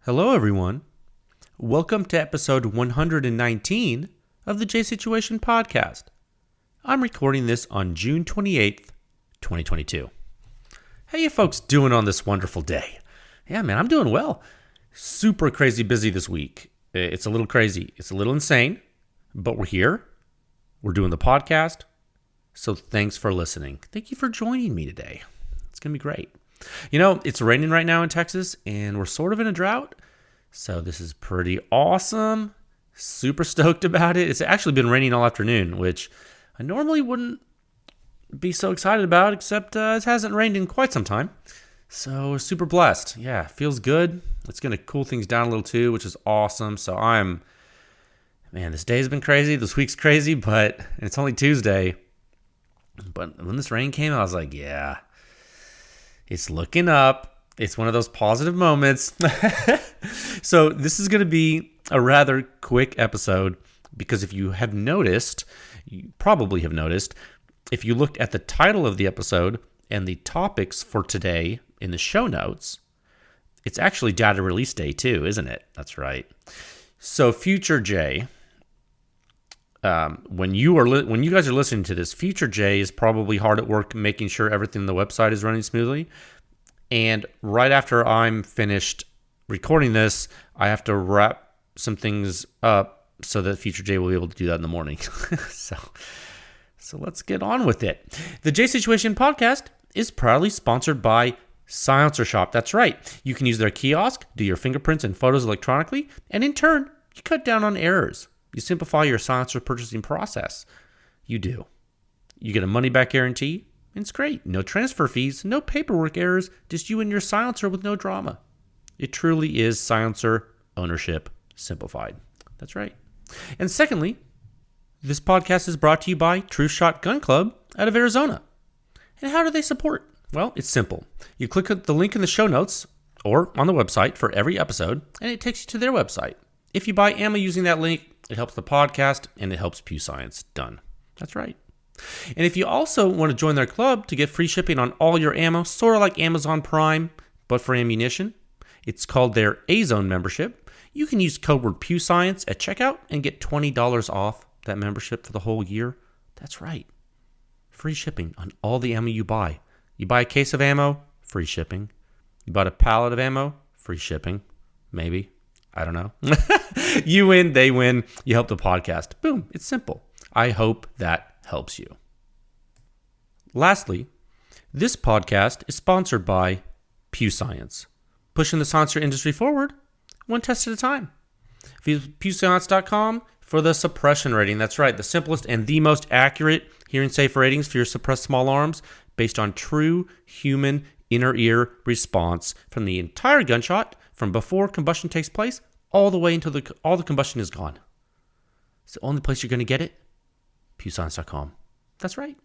Hello, everyone. Welcome to episode 119 of the J Situation Podcast. I'm recording this on June 28th, 2022. How you folks doing on this wonderful day? Yeah, man, I'm doing well. Super crazy busy this week. It's a little crazy. It's a little insane, but we're here. We're doing the podcast. So thanks for listening. Thank you for joining me today. It's going to be great. You know, it's raining right now in Texas, and we're sort of in a drought. So this is pretty awesome. Super stoked about it. It's actually been raining all afternoon, which I normally wouldn't be so excited about, except it hasn't rained in quite some time. So we're super blessed. Yeah, feels good. It's going to cool things down a little too, which is awesome. So man, this day's been crazy. This week's crazy, but it's only Tuesday. But when this rain came, I was like, yeah. It's looking up. It's one of those positive moments. So this is going to be a rather quick episode because if you have noticed, you probably have noticed, if you looked at the title of the episode and the topics for today in the show notes, it's actually data release day too, isn't it? That's right. So Future J, when you guys are listening to this, Future J is probably hard at work making sure everything on the website is running smoothly. And right after I'm finished recording this, I have to wrap some things up so that Future J will be able to do that in the morning. So let's get on with it. The J Situation Podcast is proudly sponsored by Silencer Shop. That's right. You can use their kiosk, do your fingerprints and photos electronically, and in turn, you cut down on errors. You simplify your silencer purchasing process. You do. You get a money-back guarantee, and it's great. No transfer fees, no paperwork errors, just you and your silencer with no drama. It truly is silencer ownership simplified. That's right. And secondly, this podcast is brought to you by True Shot Gun Club out of Arizona. And how do they support? Well, it's simple. You click the link in the show notes or on the website for every episode, and it takes you to their website. If you buy ammo using that link, it helps the podcast, and it helps PEW Science. Done. That's right. And if you also want to join their club to get free shipping on all your ammo, sort of like Amazon Prime, but for ammunition, it's called their A-Zone membership. You can use code word PEW Science at checkout and get $20 off that membership for the whole year. That's right. Free shipping on all the ammo you buy. You buy a case of ammo, free shipping. You bought a pallet of ammo, free shipping. Maybe. I don't know. You win, they win. You help the podcast. Boom. It's simple. I hope that helps you. Lastly, this podcast is sponsored by PEW Science, pushing the silencer industry forward one test at a time. Visit PEWScience.com for the suppression rating. That's right, the simplest and the most accurate hearing safe ratings for your suppressed small arms based on true human inner ear response from the entire gunshot from before combustion takes place all the way until all the combustion is gone. It's the only place you're going to get it. PEWScience.com. That's right.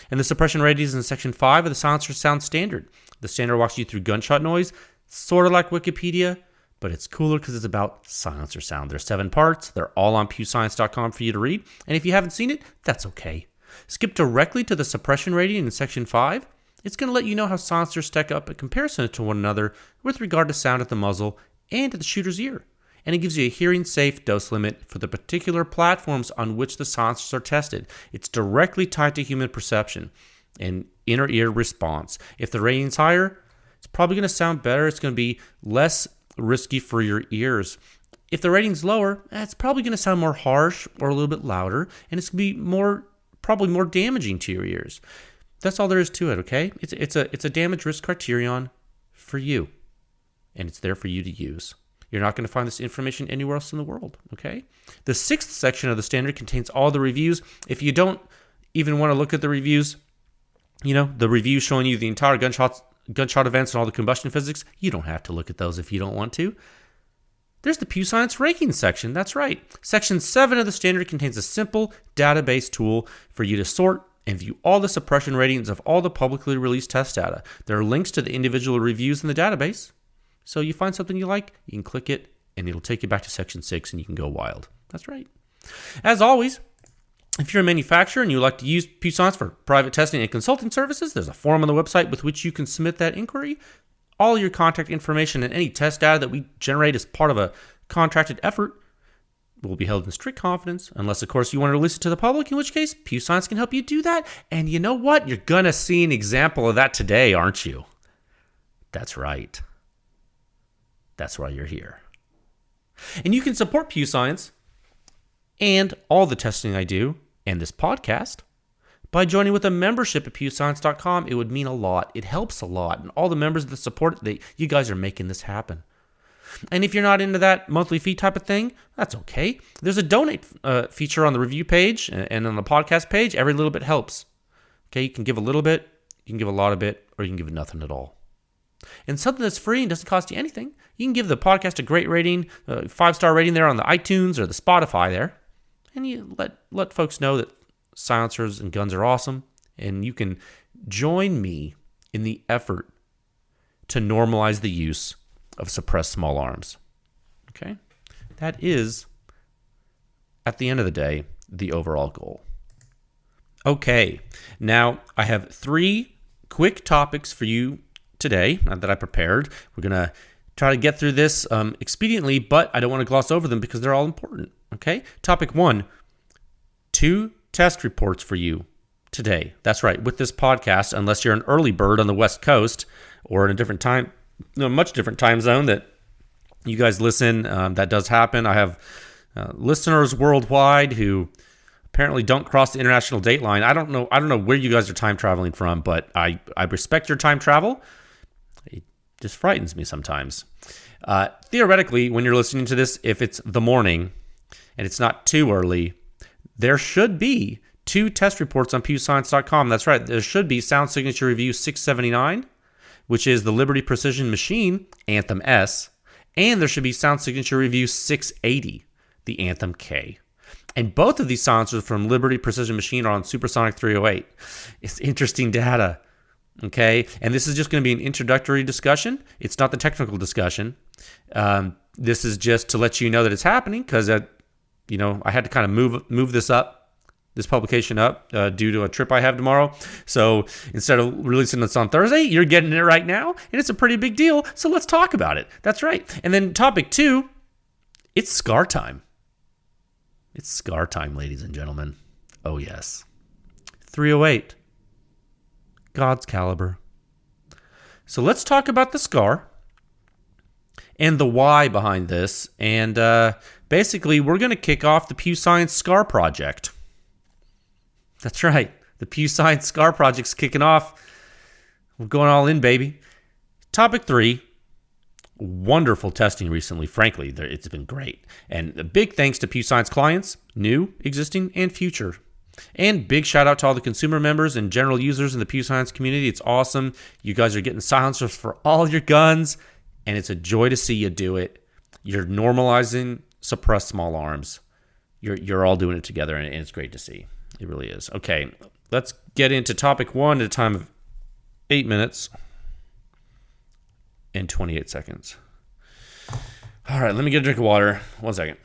And the suppression rating is in Section 5 of the Silencer Sound Standard. The standard walks you through gunshot noise, sort of like Wikipedia, but it's cooler because it's about silencer sound. There's 7 parts. They're all on PEWScience.com for you to read. And if you haven't seen it, that's okay. Skip directly to the suppression rating in Section 5. It's going to let you know how silencers stack up in comparison to one another with regard to sound at the muzzle and at the shooter's ear. And it gives you a hearing-safe dose limit for the particular platforms on which the silencers are tested. It's directly tied to human perception and inner ear response. If the rating's higher, it's probably going to sound better. It's going to be less risky for your ears. If the rating's lower, it's probably going to sound more harsh or a little bit louder, and it's going to be probably more damaging to your ears. That's all there is to it, okay? It's a damage risk criterion for you, and it's there for you to use. You're not going to find this information anywhere else in the world, okay? The 6th section of the standard contains all the reviews. If you don't even want to look at the reviews, the reviews showing you the entire gunshot events and all the combustion physics, you don't have to look at those if you don't want to. There's the PEW Science ranking section. That's right. Section 7 of the standard contains a simple database tool for you to sort and view all the suppression ratings of all the publicly released test data. There are links to the individual reviews in the database. So you find something you like, you can click it, and it'll take you back to Section 6, and you can go wild. That's right. As always, if you're a manufacturer and you like to use PEW Science for private testing and consulting services, there's a form on the website with which you can submit that inquiry. all your contact information and any test data that we generate as part of a contracted effort will be held in strict confidence, unless, of course, you want to release it to the public, in which case PEW Science can help you do that. And you know what? You're going to see an example of that today, aren't you? That's right. That's why you're here. And you can support PEW Science and all the testing I do and this podcast by joining with a membership at pewscience.com. It would mean a lot. It helps a lot. And all the members that support it, you guys are making this happen. And if you're not into that monthly fee type of thing, that's okay. There's a donate feature on the review page and on the podcast page. Every little bit helps. Okay, you can give a little bit, you can give a lot of it, or you can give nothing at all. And something that's free and doesn't cost you anything, you can give the podcast a great rating, a 5-star rating there on the iTunes or the Spotify there. And you let folks know that silencers and guns are awesome. And you can join me in the effort to normalize the use of suppressed small arms. Okay? That is, at the end of the day, the overall goal. Okay, now I have 3 quick topics for you today that I prepared. We're going to try to get through this expediently, but I don't want to gloss over them because they're all important. Okay? Topic 1, 2 test reports for you today. That's right, with this podcast, unless you're an early bird on the West Coast or in a different time, much different time zone that you guys listen. That does happen. I have listeners worldwide who apparently don't cross the international date line. I don't know where you guys are time traveling from, but I respect your time travel. It just frightens me sometimes. Theoretically, when you're listening to this, if it's the morning and it's not too early, there should be 2 test reports on pewscience.com. That's right. There should be Sound Signature Review 679, which is the Liberty Precision Machine Anthem-S, and there should be Sound Signature Review 680, the Anthem-K. And both of these silencers from Liberty Precision Machine are on supersonic 308. It's interesting data, okay? And this is just going to be an introductory discussion. It's not the technical discussion. This is just to let you know that it's happening because, I had to kind of move this publication up due to a trip I have tomorrow. So instead of releasing this on Thursday, you're getting it right now, and it's a pretty big deal. So let's talk about it. That's right. And then topic 2, it's SCAR time. It's SCAR time, ladies and gentlemen. Oh, yes. 308. God's caliber. So let's talk about the SCAR and the why behind this. And basically, we're going to kick off the PEW Science SCAR Project. That's right. The PEW Science SCAR Project's kicking off. We're going all in, baby. Topic 3. Wonderful testing recently. Frankly, it's been great. And a big thanks to PEW Science clients, new, existing, and future. And big shout out to all the consumer members and general users in the PEW Science community. It's awesome. You guys are getting silencers for all your guns, and it's a joy to see you do it. You're normalizing suppressed small arms. You're all doing it together, and it's great to see. It really is. Okay, let's get into topic 1 at a time of 8 minutes and 28 seconds. All right, let me get a drink of water. 1 second.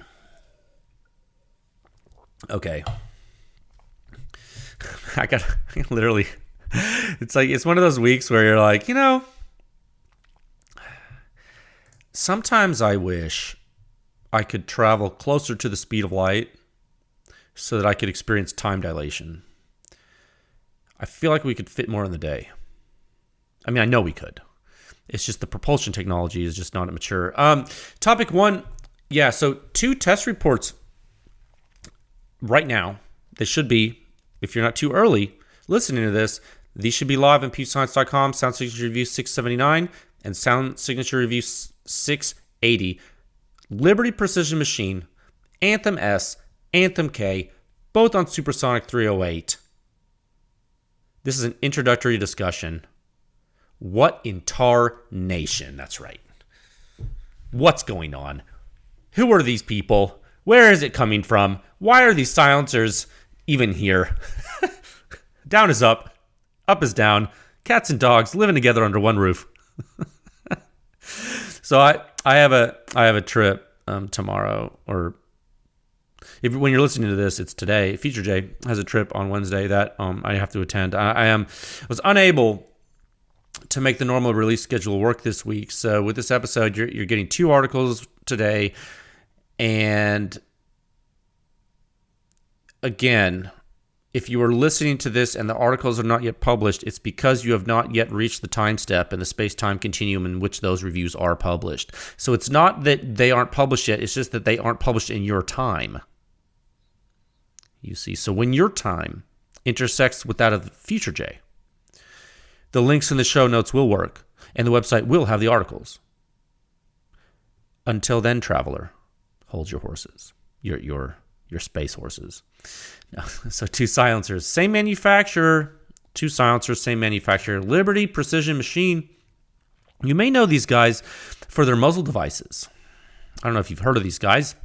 Okay. I literally, it's one of those weeks where you're like, sometimes I wish I could travel closer to the speed of light so that I could experience time dilation. I feel like we could fit more in the day. I mean, I know we could. It's just the propulsion technology is just not mature. Topic 1, yeah, so 2 test reports right now. They should be, if you're not too early listening to this, these should be live on pewscience.com, Sound Signature Review 679 and Sound Signature Review 680. Liberty Precision Machine, Anthem-S, Anthem-K, both on supersonic 308. This is an introductory discussion. What in tar nation? That's right. What's going on? Who are these people? Where is it coming from? Why are these silencers even here? Down is up is down. Cats and dogs living together under one roof. So I have a trip tomorrow, or when you're listening to this, it's today. Feature J has a trip on Wednesday that I have to attend. I was unable to make the normal release schedule work this week. So with this episode, you're getting 2 articles today. And again, if you are listening to this and the articles are not yet published, it's because you have not yet reached the time step in the space-time continuum in which those reviews are published. So it's not that they aren't published yet, it's just that they aren't published in your time. You see, so when your time intersects with that of the future J, the links in the show notes will work, and the website will have the articles. Until then, traveler, hold your horses, your space horses. No. So 2 silencers, same manufacturer. 2 silencers, same manufacturer. Liberty Precision Machine. You may know these guys for their muzzle devices. I don't know if you've heard of these guys.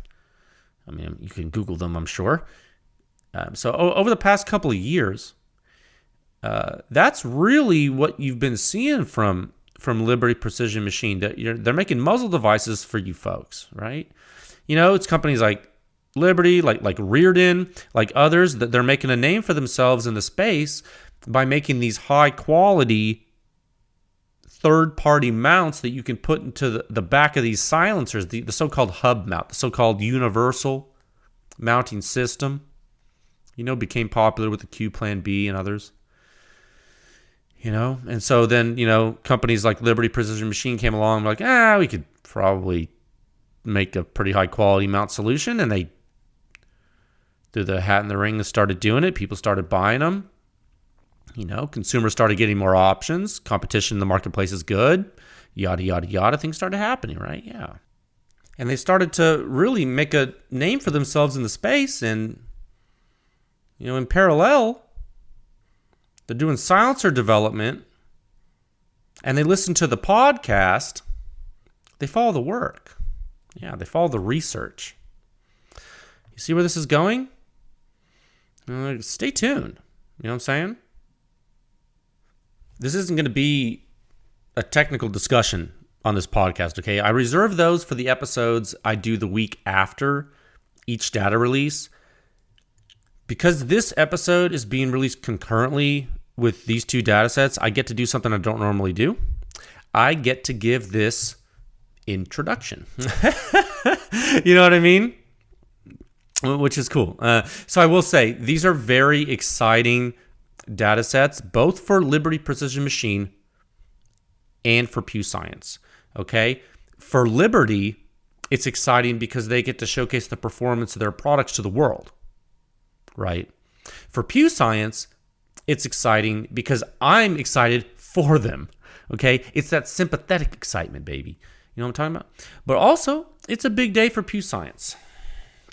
I mean, you can Google them, I'm sure. So over the past couple of years, that's really what you've been seeing from Liberty Precision Machine. They're making muzzle devices for you folks, right? You know, it's companies like Liberty, like Reardon, like others, that they're making a name for themselves in the space by making these high-quality third-party mounts that you can put into the back of these silencers, the so-called hub mount, the so-called universal mounting system. You know, became popular with the Q Plan B and others. You know, and so then, you know, companies like Liberty Precision Machine came along and were like, we could probably make a pretty high-quality mount solution, and they threw the hat in the ring and started doing it. People started buying them. You know, consumers started getting more options. Competition in the marketplace is good. Yada, yada, yada. Things started happening, right? Yeah. And they started to really make a name for themselves in the space. And, you know, in parallel, they're doing silencer development. And they listen to the podcast. They follow the work. Yeah, they follow the research. You see where this is going? Stay tuned. You know what I'm saying? This isn't going to be a technical discussion on this podcast, okay? I reserve those for the episodes I do the week after each data release. Because this episode is being released concurrently with these 2 data sets, I get to do something I don't normally do. I get to give this introduction. You know what I mean? Which is cool. So I will say, these are very exciting data sets, both for Liberty Precision Machine and for PEW Science. Okay? For Liberty, it's exciting because they get to showcase the performance of their products to the world. Right? For PEW Science, it's exciting because I'm excited for them. Okay? It's that sympathetic excitement, baby. You know what I'm talking about? But also, it's a big day for PEW Science,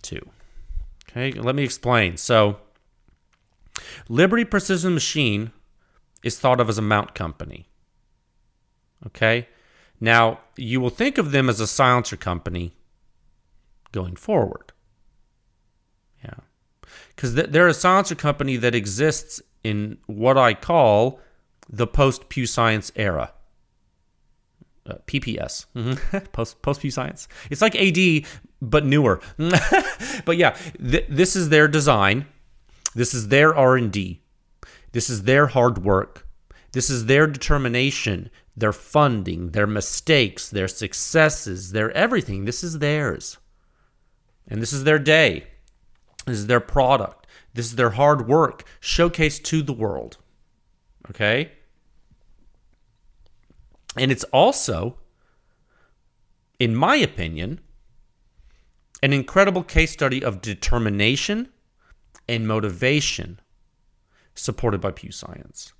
too. Okay, let me explain. So, Liberty Precision Machine is thought of as a mount company. Okay? Now, you will think of them as a silencer company going forward. Yeah. Because they're a silencer company that exists in what I call the post-PEW Science era. PPS. Post-PEW Science. It's like AD, but newer. But yeah, this is their design. This is their R&D. This is their hard work. This is their determination, their funding, their mistakes, their successes, their everything. This is theirs. And this is their day. This is their product. This is their hard work showcased to the world. Okay? And it's also, in my opinion, an incredible case study of determination and motivation supported by PEW Science.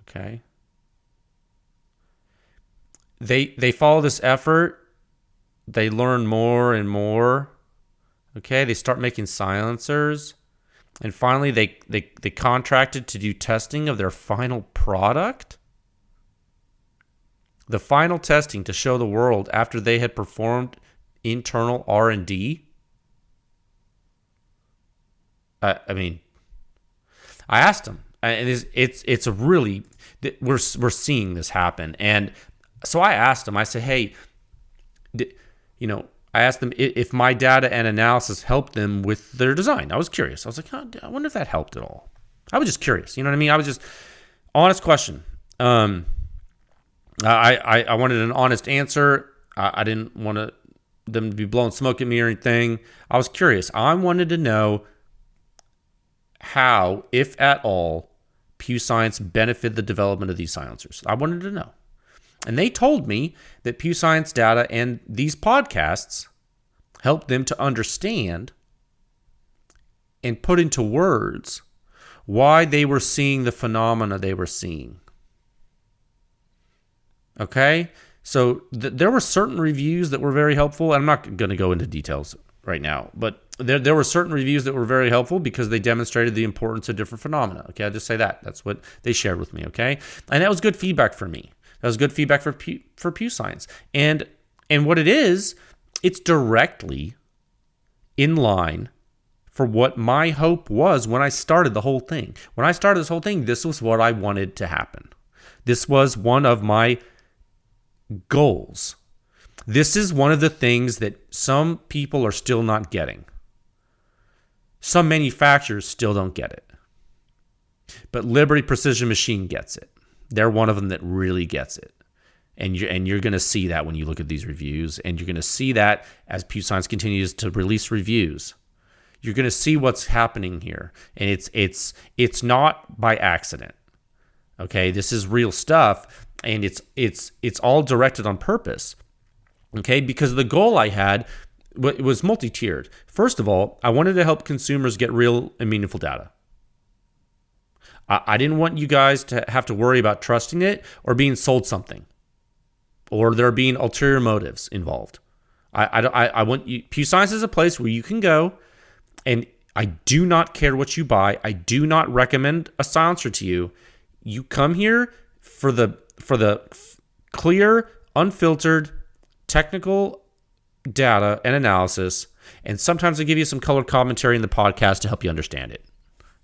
Okay? They follow this effort. They learn more and more. Okay? They start making silencers. And finally, they contracted to do testing of their final product. The final testing to show the world after they had performed internal R&D. I mean, I asked them, and it's a really, we're seeing this happen. And so I asked them, I said, hey, I asked them if my data and analysis helped them with their design. I was curious. I was like, I wonder if that helped at all. I was just curious. You know what I mean? I was just, honest question. I wanted an honest answer. I didn't want them to be blowing smoke at me or anything. I was curious. I wanted to know how, if at all, PEW Science benefited the development of these silencers. I wanted to know. And they told me that PEW Science data and these podcasts helped them to understand and put into words why they were seeing the phenomena they were seeing. Okay? So there were certain reviews that were very helpful. I'm not going to go into details right now, but there were certain reviews that were very helpful because they demonstrated the importance of different phenomena. Okay, I'll just say that. That's what they shared with me, okay? And that was good feedback for me. That was good feedback for PEW Science. And what it is, it's directly in line for what my hope was when I started the whole thing. When I started this whole thing, this was what I wanted to happen. This was one of my goals. This is one of the things that some people are still not getting. Some manufacturers still don't get it. But Liberty Precision Machine gets it. They're one of them that really gets it. And you're going to see that when you look at these reviews, and you're going to see that as PEW Science continues to release reviews. You're going to see what's happening here, and it's not by accident. Okay, this is real stuff, and it's all directed on purpose. Okay, because the goal I had was multi-tiered. First of all, I wanted to help consumers get real and meaningful data. I didn't want you guys to have to worry about trusting it or being sold something, or there being ulterior motives involved. I want you. PEW Science is a place where you can go, and I do not care what you buy. I do not recommend a silencer to you. You come here for the clear, unfiltered, technical data and analysis, and sometimes I give you some colored commentary in the podcast to help you understand it.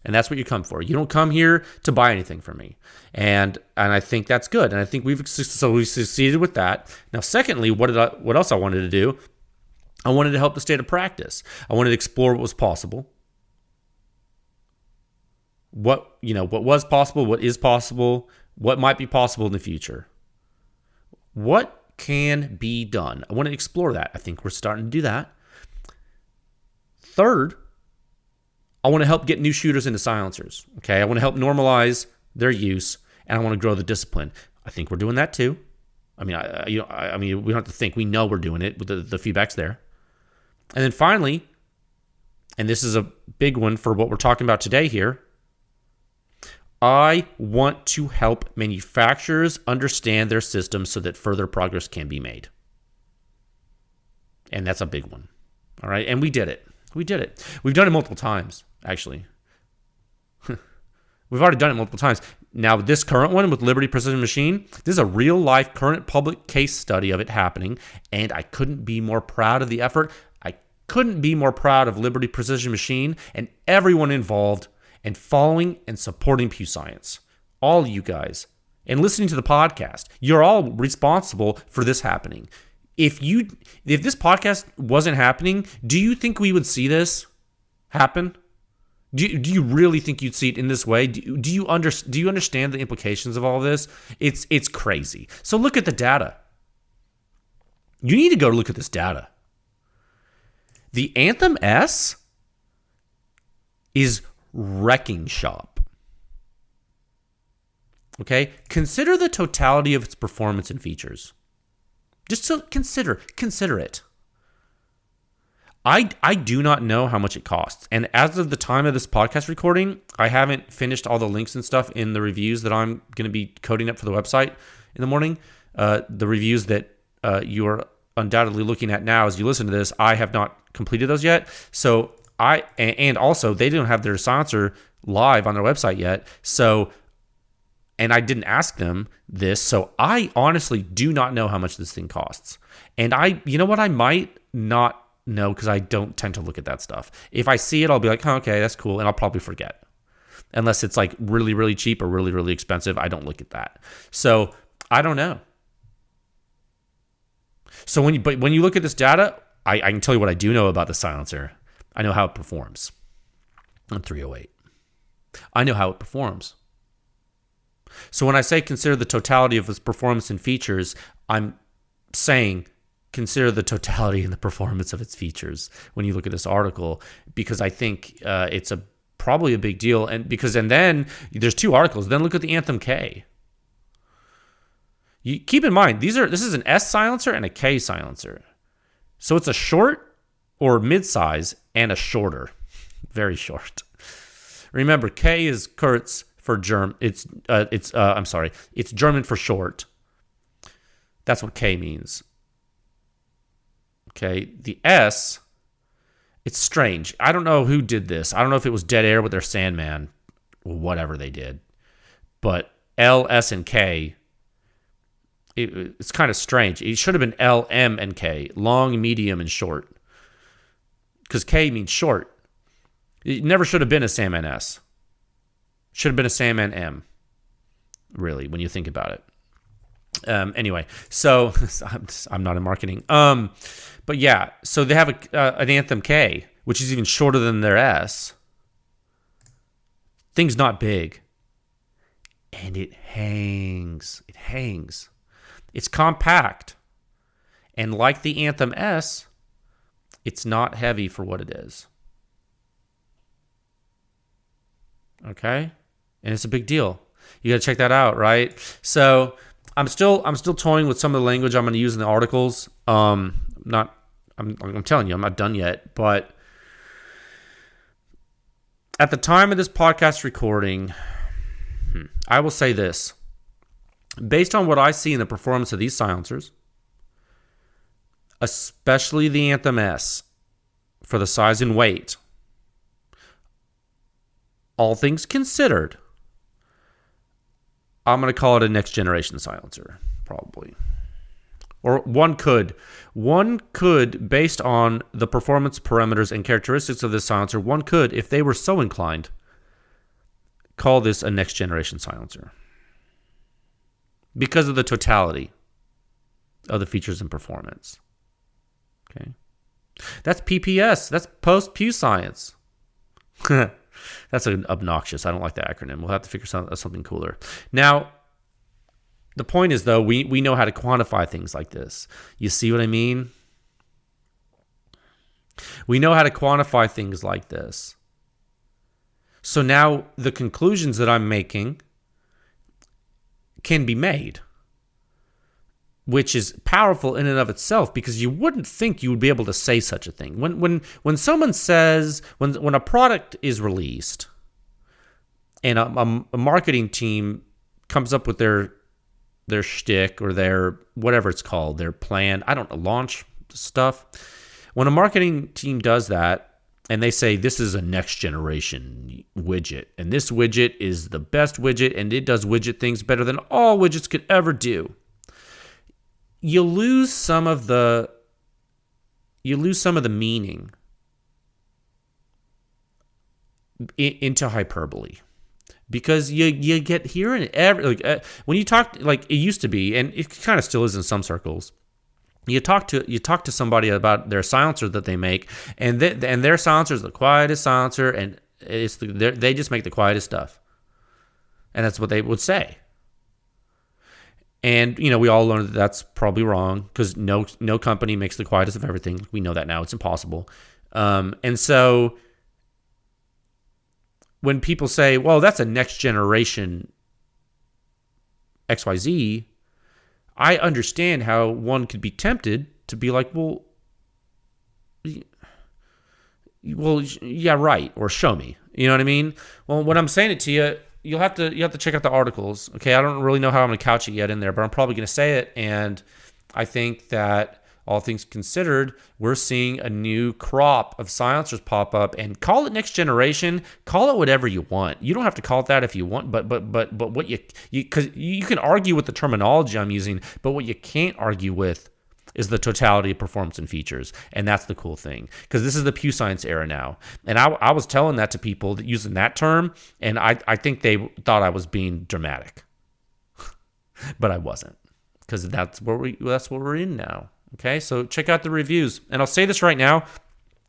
And that's what you come for. You don't come here to buy anything from me. And I think that's good. And I think we've succeeded with that. Now, secondly, what else I wanted to do? I wanted to help the state of practice. I wanted to explore what was possible. What was possible, what is possible, what might be possible in the future. What can be done? I want to explore that. I think we're starting to do that. Third, I want to help get new shooters into silencers. Okay, I want to help normalize their use, and I want to grow the discipline. I think we're doing that too. I mean, we don't have to think. We know we're doing it. The feedback's there. And then finally, and this is a big one for what we're talking about today here, I want to help manufacturers understand their systems so that further progress can be made. And that's a big one. All right, and we did it. We've done it multiple times, actually. We've already done it multiple times. Now, this current one with Liberty Precision Machine, this is a real-life current public case study of it happening, and I couldn't be more proud of the effort. I couldn't be more proud of Liberty Precision Machine and everyone involved and following and supporting PEW Science. All you guys. And listening to the podcast. You're all responsible for this happening. If this podcast wasn't happening, do you think we would see this happen? Do you really think you'd see it in this way? Do you understand the implications of all this? It's crazy. So look at the data. You need to go look at this data. The Anthem-S is wrecking shop. Okay? Consider the totality of its performance and features. Just so consider it. I do not know how much it costs. And as of the time of this podcast recording, I haven't finished all the links and stuff in the reviews that I'm going to be coding up for the website in the morning. The reviews that you are undoubtedly looking at now as you listen to this, I have not completed those yet. So and also they don't have their silencer live on their website yet. So, and I didn't ask them this, so I honestly do not know how much this thing costs. And you know what, I might not know because I don't tend to look at that stuff. If I see it, I'll be like, oh, okay, that's cool, and I'll probably forget. Unless it's like really, really cheap or really, really expensive, I don't look at that. So I don't know. So when you look at this data, I can tell you what I do know about the silencer. I know how it performs on 308. I know how it performs. So when I say consider the totality of its performance and features, I'm saying consider the totality and the performance of its features when you look at this article, because I think it's probably a big deal. And then there's two articles. Then look at the Anthem-K. You keep in mind, this is an S silencer and a K silencer. So it's a short or mid-size and a shorter. Very short. Remember, K is kurz for German. It's German for short. That's what K means. Okay, the S, it's strange. I don't know who did this. I don't know if it was Dead Air with their Sandman, or whatever they did. But L, S, and K, it's kind of strange. It should have been L, M, and K, long, medium, and short. Because K means short. It never should have been a Sandman S. Should have been a Sandman M, really, when you think about it. Anyway, so I'm not in marketing. But yeah, so they have an Anthem-K, which is even shorter than their S. Thing's not big. And it hangs. It hangs. It's compact. And like the Anthem-S, it's not heavy for what it is. Okay? And it's a big deal. You got to check that out, right? So I'm still toying with some of the language I'm going to use in the articles. I'm telling you, I'm not done yet. But at the time of this podcast recording, I will say this. Based on what I see in the performance of these silencers, especially the Anthem-S, for the size and weight, all things considered, I'm going to call it a next generation silencer, probably. Or one could, based on the performance parameters and characteristics of this silencer, one could, if they were so inclined, call this a next generation silencer. Because of the totality of the features and performance. Okay. That's PPS. That's post-PEW Science. That's obnoxious. I don't like the acronym. We'll have to figure something cooler. Now, the point is, though, we know how to quantify things like this. You see what I mean? We know how to quantify things like this. So now the conclusions that I'm making can be made, which is powerful in and of itself, because you wouldn't think you would be able to say such a thing. When someone says, when a product is released and a marketing team comes up with their shtick or their, whatever it's called, their plan, I don't know, launch stuff. When a marketing team does that and they say this is a next generation widget and this widget is the best widget and it does widget things better than all widgets could ever do, you lose some of the meaning into hyperbole, because you get here and every when you talk, like it used to be, and it kind of still is in some circles. You talk to somebody about their silencer that they make, and their silencer is the quietest silencer, and they just make the quietest stuff, and that's what they would say. And, we all learned that that's probably wrong, because no company makes the quietest of everything. We know that now. It's impossible. And so when people say, well, that's a next generation XYZ, I understand how one could be tempted to be like, well, yeah, right, or show me. You know what I mean? Well, when I'm saying it to you, you have to check out the articles. Okay, I don't really know how I'm going to couch it yet in there, but I'm probably going to say it. And I think that all things considered, we're seeing a new crop of silencers pop up, and call it next generation, call it whatever you want. You don't have to call it that if you want, but what you because you can argue with the terminology I'm using, but what you can't argue with is the totality of performance and features. And that's the cool thing, because this is the PEW Science era now. And I was telling that to people that using that term, and I think they thought I was being dramatic. But I wasn't, because that's what we're in now. Okay, so check out the reviews. And I'll say this right now.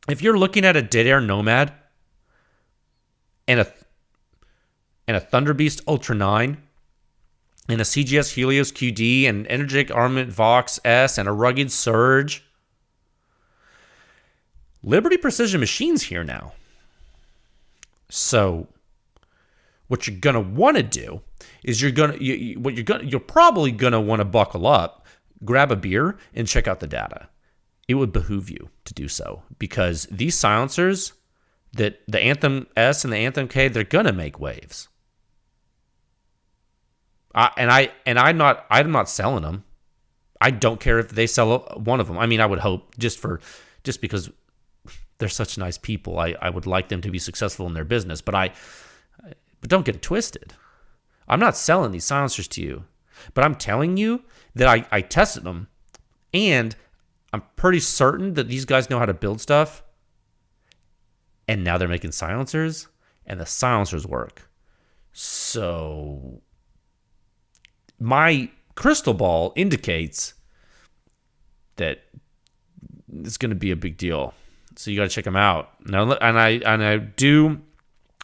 If you're looking at a Dead Air Nomad and a Thunder Beast Ultra 9, and a CGS Helios QD, and energetic armament Vox S, and a rugged Surge. Liberty Precision Machine's here now. So what you're gonna want to do is you're probably gonna want to buckle up, grab a beer, and check out the data. It would behoove you to do so, because these silencers, that the Anthem-S and the Anthem-K, they're gonna make waves. I'm not selling them. I don't care if they sell one of them. I mean, I would hope just because they're such nice people. I would like them to be successful in their business, but don't get it twisted. I'm not selling these silencers to you, but I'm telling you that I tested them, and I'm pretty certain that these guys know how to build stuff, and now they're making silencers, and the silencers work. So my crystal ball indicates that it's going to be a big deal. So you got to check them out. Now, and I do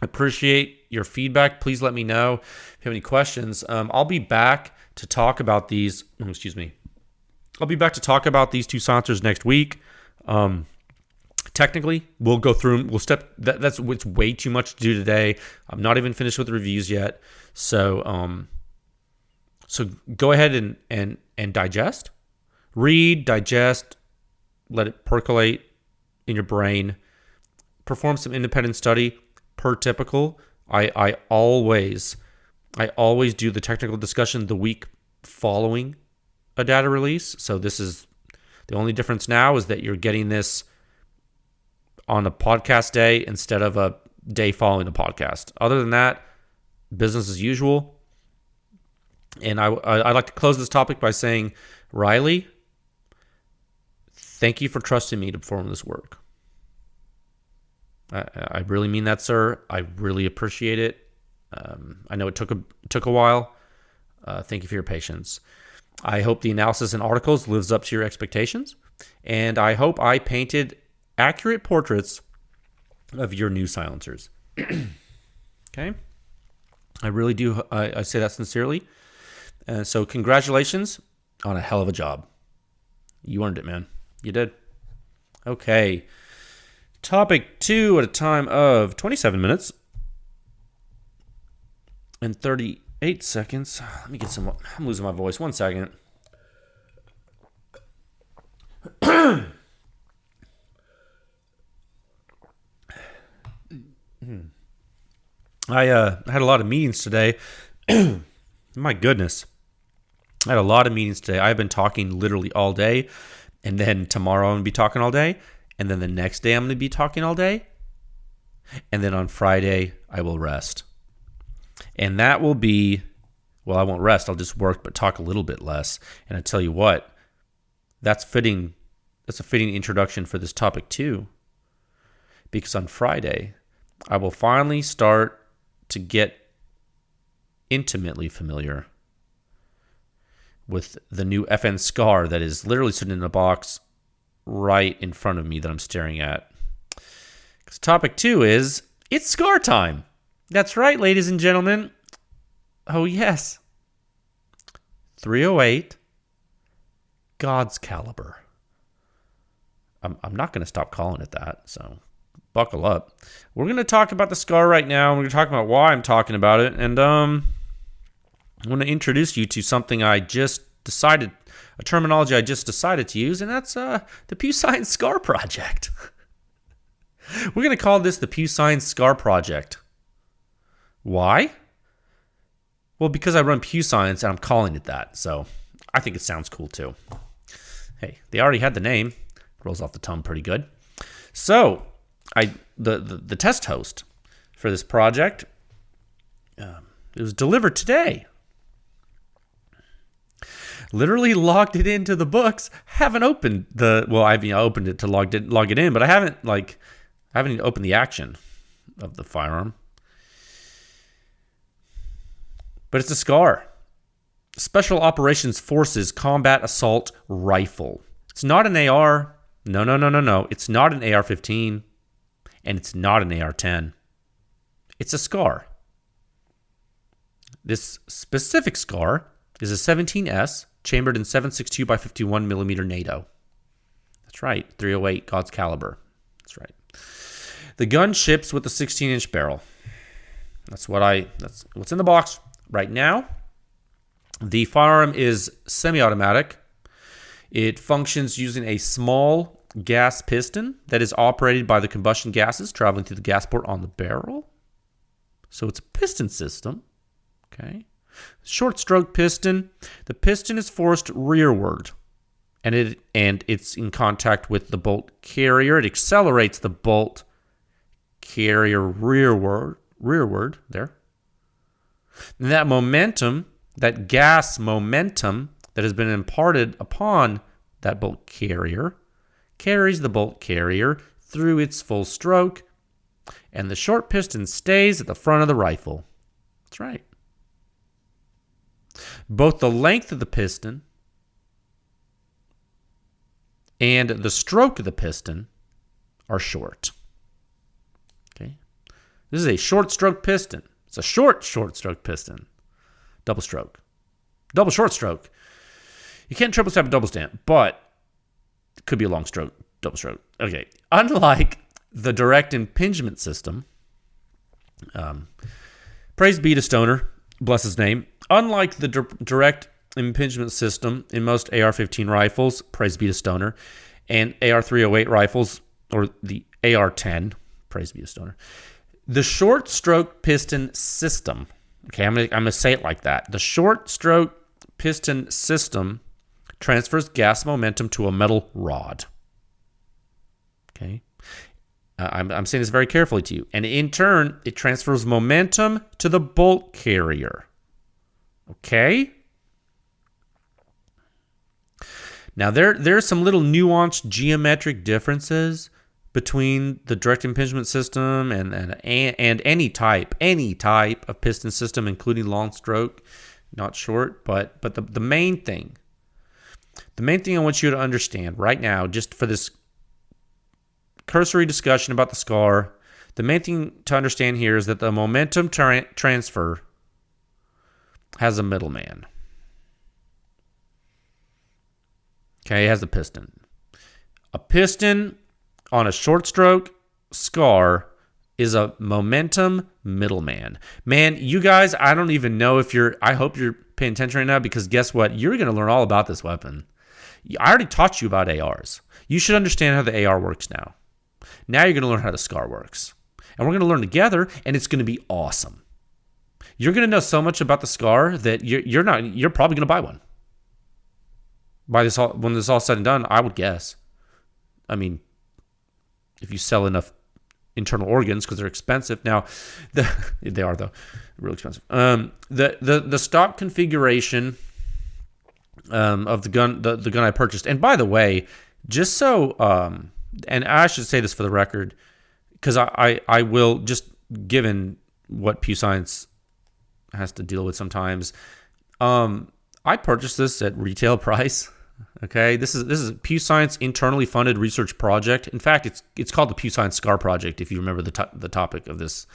appreciate your feedback. Please let me know if you have any questions. I'll be back to talk about these. I'll be back to talk about these two silencers next week. Technically, we'll go through them. That's it's way too much to do today. I'm not even finished with the reviews yet. So go ahead and digest, read, digest, let it percolate in your brain. Perform some independent study per typical. I always do the technical discussion the week following a data release. So this is the only difference now, is that you're getting this on a podcast day instead of a day following the podcast. Other than that, business as usual. And I'd like to close this topic by saying, Riley, thank you for trusting me to perform this work. I really mean that, sir. I really appreciate it. I know it took a while. Thank you for your patience. I hope the analysis and articles lives up to your expectations, and I hope I painted accurate portraits of your new silencers. Okay? I really do. I say that sincerely. So congratulations on a hell of a job. You earned it, man. You did. Okay. Topic 2 at a time of 27 minutes and 38 seconds. Let me get some. I'm losing my voice. 1 second. I had a lot of meetings today. My goodness. I had a lot of meetings today. I've been talking literally all day. And then tomorrow I'm going to be talking all day. And then the next day I'm going to be talking all day. And then on Friday I will rest. And that will be, well, I won't rest. I'll just work but talk a little bit less. And I tell you what, that's fitting. That's a fitting introduction for this topic too. Because on Friday I will finally start to get intimately familiar with the new FN SCAR that is literally sitting in a box right in front of me that I'm staring at. Because topic 2 is, it's SCAR time. That's right, ladies and gentlemen. Oh, yes. 308, God's caliber. I'm not going to stop calling it that, so buckle up. We're going to talk about the SCAR right now. We're going to talk about why I'm talking about it. And I want to introduce you to something I just decided, a terminology I just decided to use, and that's the PEW Science SCAR Project. We're going to call this the PEW Science SCAR Project. Why? Well, because I run PEW Science and I'm calling it that, so I think it sounds cool too. Hey, they already had the name. Rolls off the tongue pretty good. So, the test host for this project, it was delivered today. Literally logged it into the books. Haven't opened I opened it to log it in, but I haven't even opened the action of the firearm. But it's a SCAR, Special Operations Forces Combat Assault Rifle. It's not an AR. No. It's not an AR-15, and it's not an AR-10. It's a SCAR. This specific SCAR is a 17S chambered in 7.62 by 51 millimeter NATO. That's right, 308 God's caliber. That's right. The gun ships with a 16-inch barrel. That's what's in the box right now. The firearm is semi-automatic. It functions using a small gas piston that is operated by the combustion gases traveling through the gas port on the barrel. So it's a piston system. Okay. Short stroke piston. The piston is forced rearward, and it's in contact with the bolt carrier. It accelerates the bolt carrier rearward there. And that momentum, that gas momentum that has been imparted upon that bolt carrier, carries the bolt carrier through its full stroke, and the short piston stays at the front of the rifle. That's right. Both the length of the piston and the stroke of the piston are short. Okay. This is a short stroke piston. It's a short stroke piston. Double stroke. Double short stroke. You can't triple stab a double stamp, but it could be a long stroke, double stroke. Okay. Unlike the direct impingement system, praise be to Stoner, bless his name. Unlike the direct impingement system in most AR-15 rifles, praise be to Stoner, and AR-308 rifles, or the AR-10, praise be to Stoner, the short stroke piston system, okay, I'm gonna say it like that. The short stroke piston system transfers gas momentum to a metal rod. Okay, I'm saying this very carefully to you, and in turn, it transfers momentum to the bolt carrier. Okay. Now there are some little nuanced geometric differences between the direct impingement system and any type of piston system, including long stroke, not short. But the main thing I want you to understand right now, just for this cursory discussion about the SCAR, the main thing to understand here is that the momentum transfer has a middleman. Okay, it has a piston. A piston on a short stroke SCAR is a momentum middleman. Man, you guys, I don't even know if I hope you're paying attention right now, because guess what? You're going to learn all about this weapon. I already taught you about ARs. You should understand how the AR works now. Now you're going to learn how the SCAR works. And we're going to learn together, and it's going to be awesome. You're going to know so much about the SCAR that you're probably going to buy one. When this is all said and done, I would guess. I mean, if you sell enough internal organs, because they're expensive. Now, they are, though, real expensive. The stock configuration of the gun, the gun I purchased. And by the way, just so, and I should say this for the record, because I will, just given what PEW Science has to deal with sometimes, I purchased this at retail price. Okay, this is PEW Science internally funded research project. In fact, it's called the PEW Science SCAR Project. If you remember the topic of this,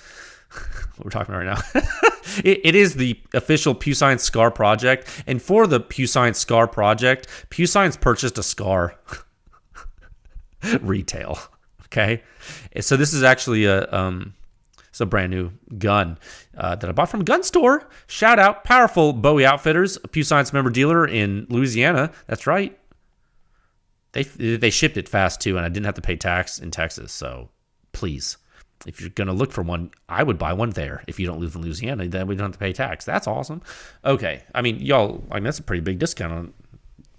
what we're talking about right now, it is the official PEW Science SCAR Project. And for the PEW Science SCAR Project, PEW Science purchased a SCAR retail. Okay, so this is actually it's a brand new gun that I bought from a gun store. Shout out, Powerful Bowie Outfitters, a PEW Science member dealer in Louisiana. That's right. They shipped it fast too, and I didn't have to pay tax in Texas. So please, if you're gonna look for one, I would buy one there. If you don't live in Louisiana, then we don't have to pay tax. That's awesome. Okay, I mean, y'all, that's a pretty big discount on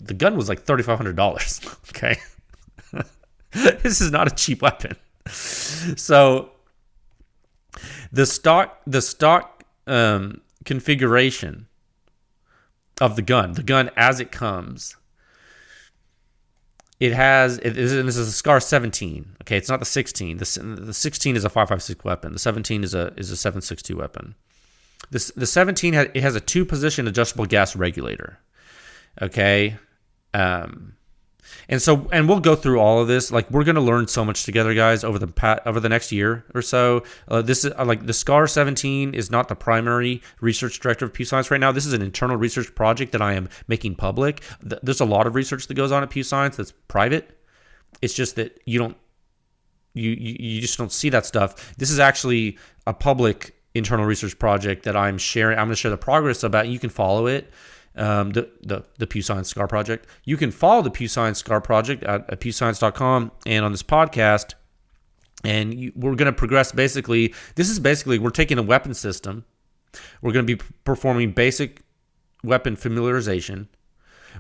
the gun. Was like $3,500. Okay, this is not a cheap weapon. So the stock configuration of the gun as it comes, this is a SCAR 17. Okay, it's not the 16. The 16 is a 5.56 weapon. The 17 is a 7.62 weapon. The 17 has a 2-position adjustable gas regulator. Okay, And we'll go through all of this. Like, we're going to learn so much together, guys, over the next year or so. This is like the SCAR 17 is not the primary research director of PEW Science right now. This is an internal research project that I am making public. There's a lot of research that goes on at PEW Science that's private. It's just that you just don't see that stuff. This is actually a public internal research project that I'm sharing. I'm going to share the progress about. You can follow it. The PEW Science SCAR Project. You can follow the PEW Science SCAR Project at pewscience.com and on this podcast. And we're going to progress. Basically, we're taking a weapon system. We're going to be performing basic weapon familiarization.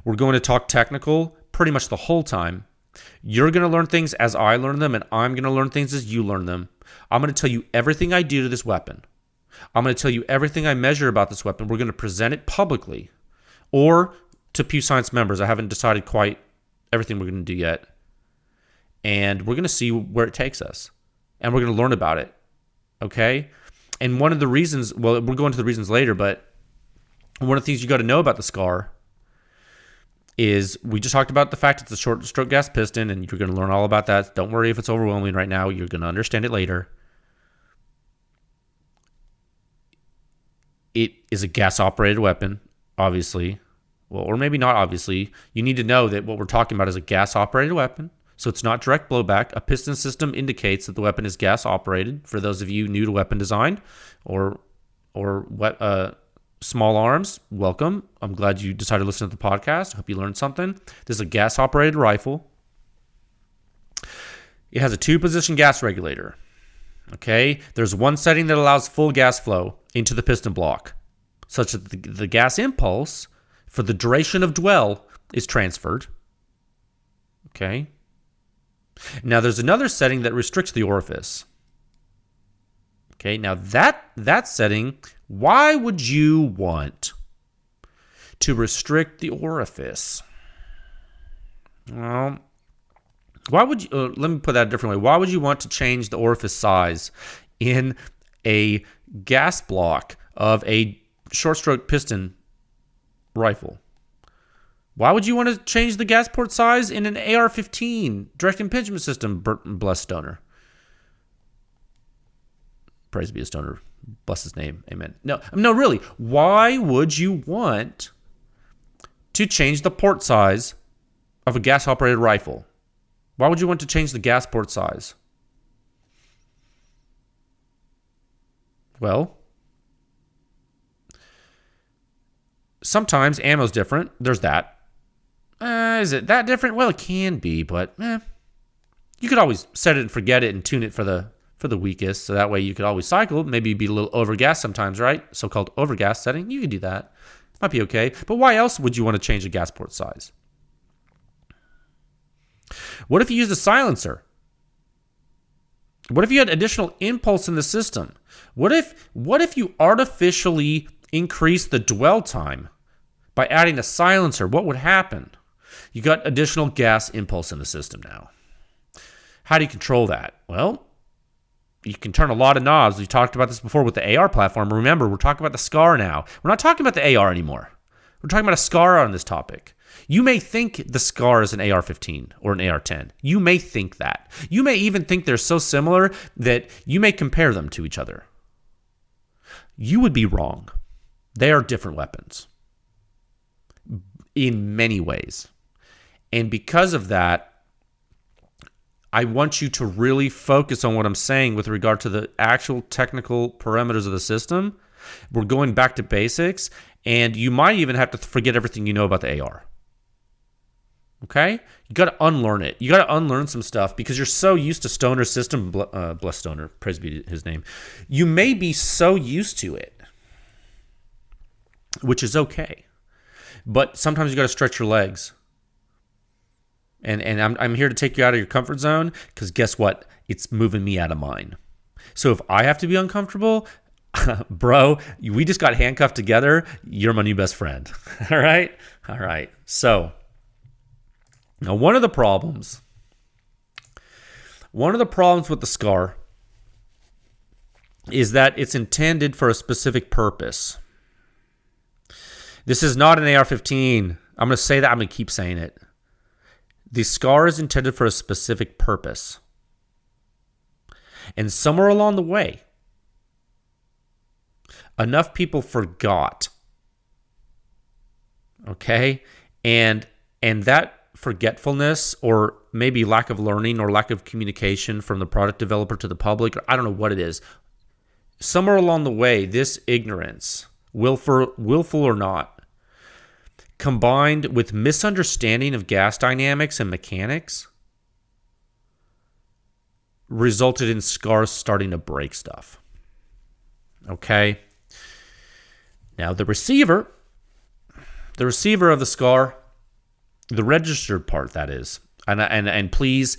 We're going to talk technical pretty much the whole time. You're going to learn things as I learn them, and I'm going to learn things as you learn them. I'm going to tell you everything I do to this weapon. I'm going to tell you everything I measure about this weapon. We're going to present it publicly or to PEW Science members. I haven't decided quite everything we're going to do yet. And we're going to see where it takes us. And we're going to learn about it. Okay? And one of the reasons, well, we'll go into the reasons later, but one of the things you got to know about the SCAR is we just talked about the fact it's a short stroke gas piston, and you're going to learn all about that. Don't worry if it's overwhelming right now. You're going to understand it later. It is a gas-operated weapon, obviously. Well, or maybe not obviously. You need to know that what we're talking about is a gas-operated weapon, so it's not direct blowback. A piston system indicates that the weapon is gas-operated. For those of you new to weapon design or small arms, welcome. I'm glad you decided to listen to the podcast. I hope you learned something. This is a gas-operated rifle. It has a 2-position gas regulator. Okay? There's one setting that allows full gas flow into the piston block, such that the gas impulse for the duration of dwell is transferred. Okay? Now, there's another setting that restricts the orifice. Okay? Now, that setting, why would you want to restrict the orifice? Well, why would you, let me put that a different way. Why would you want to change the orifice size in a gas block of a short stroke piston rifle? Why would you want to change the gas port size in an AR-15 direct impingement system? Bless Stoner. Praise be a Stoner. Bless his name. Amen. No, really. Why would you want to change the port size of a gas-operated rifle? Why would you want to change the gas port size? Well, sometimes ammo's different. There's that. Is it that different? Well, it can be, but you could always set it and forget it and tune it for the weakest, so that way you could always cycle. Maybe be a little overgas sometimes, right? So-called overgas setting. You could do that. Might be okay. But why else would you want to change the gas port size? What if you used a silencer? What if you had additional impulse in the system? What if you artificially increase the dwell time by adding a silencer? What would happen? You got additional gas impulse in the system now. How do you control that? Well, you can turn a lot of knobs. We talked about this before with the AR platform. Remember, we're talking about the SCAR now. We're not talking about the AR anymore. We're talking about a SCAR on this topic. You may think the SCAR is an AR-15 or an AR-10. You may think that. You may even think they're so similar that you may compare them to each other. You would be wrong. They are different weapons in many ways. And because of that, I want you to really focus on what I'm saying with regard to the actual technical parameters of the system. We're going back to basics, and you might even have to forget everything you know about the AR. Okay? You got to unlearn it. You got to unlearn some stuff because you're so used to Stoner's system. Bless Stoner. Praise be his name. You may be so used to it, which is okay. But sometimes you got to stretch your legs. And I'm here to take you out of your comfort zone because guess what? It's moving me out of mine. So if I have to be uncomfortable, bro, we just got handcuffed together. You're my new best friend. All right? All right. So now one of the problems with the SCAR is that it's intended for a specific purpose. This is not an AR-15. I'm going to say that. I'm going to keep saying it. The SCAR is intended for a specific purpose. And somewhere along the way, enough people forgot. Okay? And that forgetfulness, or maybe lack of learning or lack of communication from the product developer to the public, or I don't know what it is. Somewhere along the way, this ignorance, willful or not, combined with misunderstanding of gas dynamics and mechanics, resulted in SCAR starting to break stuff. Okay? Now, the receiver of the SCAR, the registered part, that is, and please,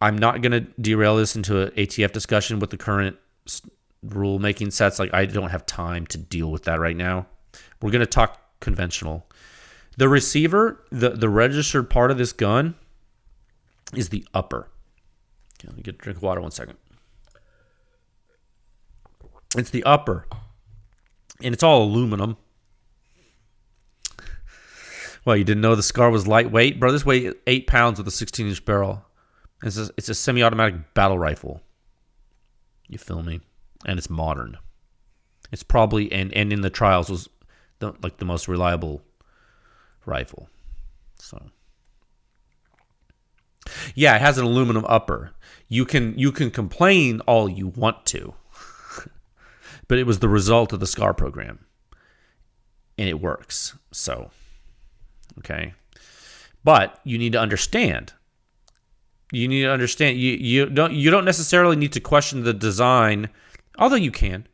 I'm not going to derail this into an ATF discussion with the current rule-making sets. Like, I don't have time to deal with that right now. We're going to talk conventional. The receiver, the registered part of this gun, is the upper. Okay, let me get a drink of water 1 second. It's the upper, and it's all aluminum. Well, you didn't know the SCAR was lightweight? Bro, this weighs 8 pounds with a 16-inch barrel. It's a semi-automatic battle rifle. You feel me? And it's modern. It's probably, and in the trials, was the most reliable rifle. So, yeah, it has an aluminum upper. You can complain all you want to, but it was the result of the SCAR program, and it works. So, okay, but you need to understand. You need to understand. You don't necessarily need to question the design, although you can.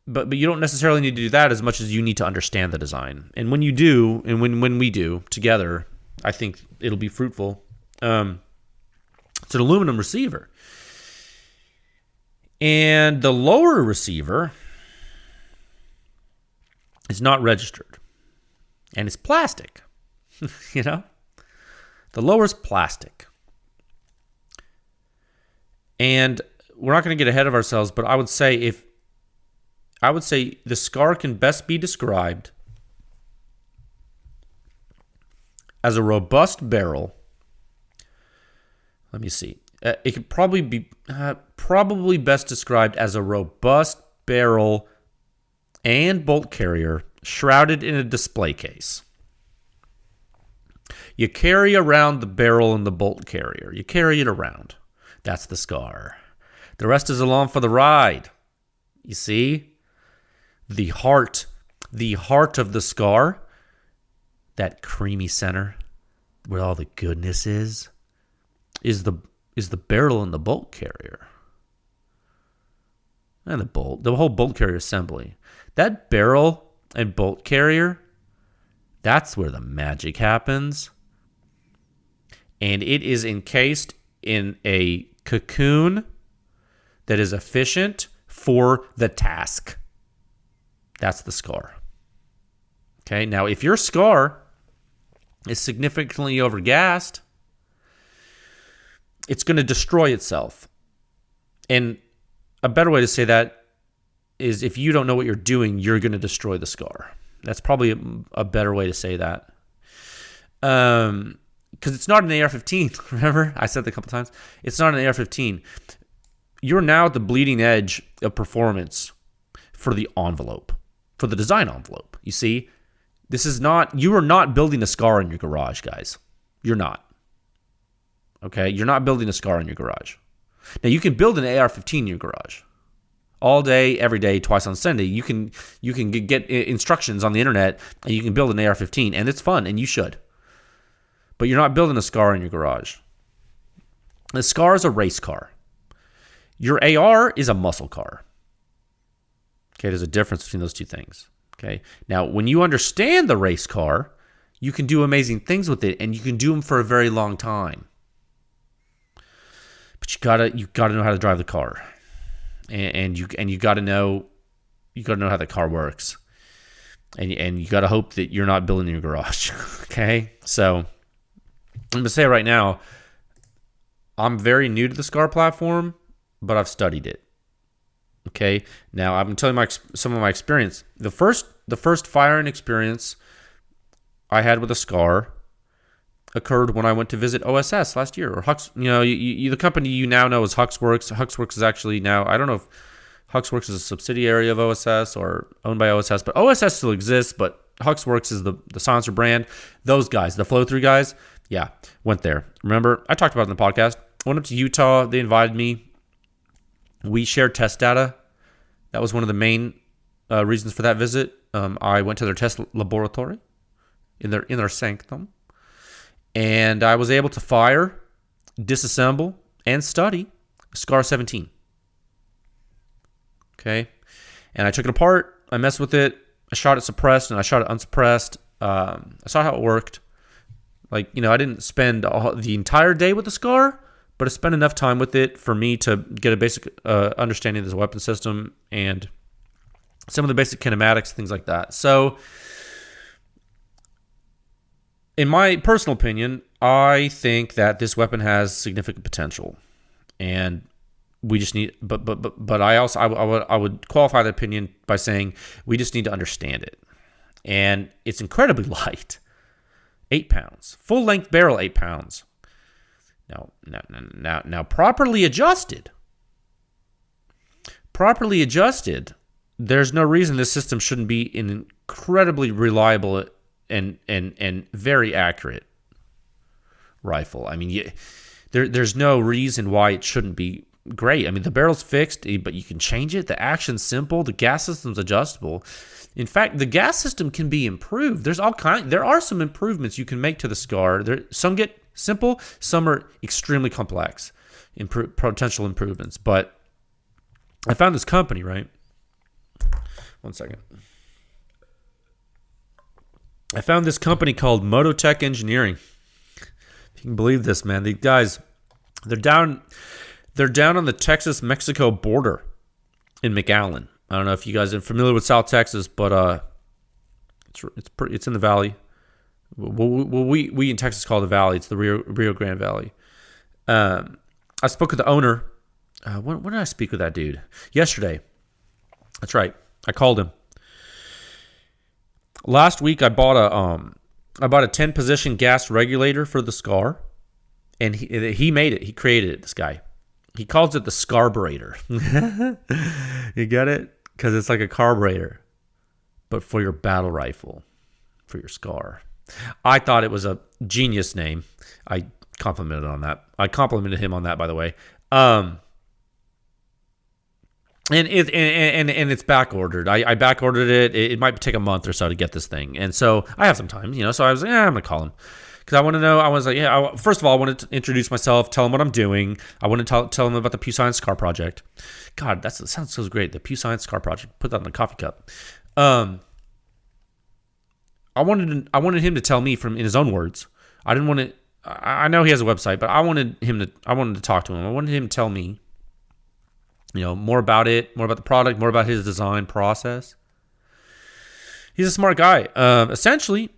But you don't necessarily need to do that as much as you need to understand the design. And when you do, and when we do together, I think it'll be fruitful. It's an aluminum receiver. And the lower receiver is not registered. And it's plastic. You know? The lower is plastic. And we're not going to get ahead of ourselves, but I would say the SCAR can best be described as a robust barrel. Let me see. It could probably be best described as a robust barrel and bolt carrier shrouded in a display case. You carry around the barrel and the bolt carrier. You carry it around. That's the SCAR. The rest is along for the ride. You see? The heart of the SCAR, that creamy center where all the goodness is the barrel and the bolt carrier. And the whole bolt carrier assembly. That barrel and bolt carrier, that's where the magic happens. And it is encased in a cocoon that is efficient for the task. That's the SCAR. Okay, now if your SCAR is significantly overgassed, it's going to destroy itself. And a better way to say that is, if you don't know what you're doing, you're going to destroy the SCAR. That's probably a better way to say that. Because it's not an AR-15. Remember? I said that a couple times. It's not an AR-15. You're now at the bleeding edge of performance for the envelope, for the design envelope. You see, you are not building a SCAR in your garage, guys. You're not. Okay? You're not building a SCAR in your garage. Now, you can build an AR-15 in your garage. All day, every day, twice on Sunday. You can get instructions on the internet, and you can build an AR-15, and it's fun, and you should. But you're not building a SCAR in your garage. The SCAR is a race car. Your AR is a muscle car. Okay, there's a difference between those two things. Okay, now when you understand the race car, you can do amazing things with it, and you can do them for a very long time. But you gotta know how to drive the car, and you gotta know how the car works, and you gotta hope that you're not building in your garage. Okay, so I'm gonna say right now, I'm very new to the SCAR platform, but I've studied it. Okay, now I'm telling some of my experience. The first firing experience I had with a SCAR, occurred when I went to visit OSS last year, or Hux. The company you now know as Huxworks. Huxworks is actually now, I don't know if Huxworks is a subsidiary of OSS or owned by OSS, but OSS still exists, but Huxworks is the silencer brand. Those guys, the flow-through guys, yeah, went there. Remember, I talked about it in the podcast. Went up to Utah. They invited me. We shared test data. That was one of the main reasons for that visit. I went to their test laboratory in their sanctum, and I was able to fire, disassemble, and study SCAR 17. Okay, and I took it apart. I messed with it. I shot it suppressed and I shot it unsuppressed. I saw how it worked. I didn't spend the entire day with the SCAR, but I spent enough time with it for me to get a basic understanding of this weapon system and some of the basic kinematics, things like that. So, in my personal opinion, I think that this weapon has significant potential, and we just need. But I would qualify the opinion by saying we just need to understand it, and it's incredibly light, 8 pounds, full length barrel, 8 pounds. Now, properly adjusted, there's no reason this system shouldn't be an incredibly reliable and very accurate rifle. I mean, there's no reason why it shouldn't be great. I mean, the barrel's fixed, but you can change it. The action's simple. The gas system's adjustable. In fact, the gas system can be improved. There are some improvements you can make to the SCAR. Some get simple, some are extremely complex, potential improvements. But I found this company, right? One second. I found this company called Mototech Engineering. If you can believe this, man. These guys, they're down on the Texas-Mexico border in McAllen. I don't know if you guys are familiar with South Texas, but it's in the valley. We in Texas call it the valley. It's the Rio Grande Valley. I spoke with the owner. When did I speak with that dude? Yesterday. That's right. I called him. Last week I bought a 10-position gas regulator for the SCAR, and he made it. He created it. This guy. He calls it the Scarburator. You get it? Because it's like a carburetor, but for your battle rifle, for your SCAR. I thought it was a genius name. I complimented him on that, by the way. And it's back ordered. I back ordered it. It might take a month or so to get this thing, and so I have some time, So I was like, I'm gonna call him because I want to know. I was like, first of all, I wanted to introduce myself, tell him what I'm doing. I want to tell him about the PEW Science SCAR Project. God, that sounds so great. The PEW Science SCAR Project. Put that in a coffee cup. I wanted him to tell me in his own words. I didn't want to. I know he has a website, but I wanted to talk to him. I wanted him to tell me, more about it, more about the product, more about his design process. He's a smart guy. Essentially,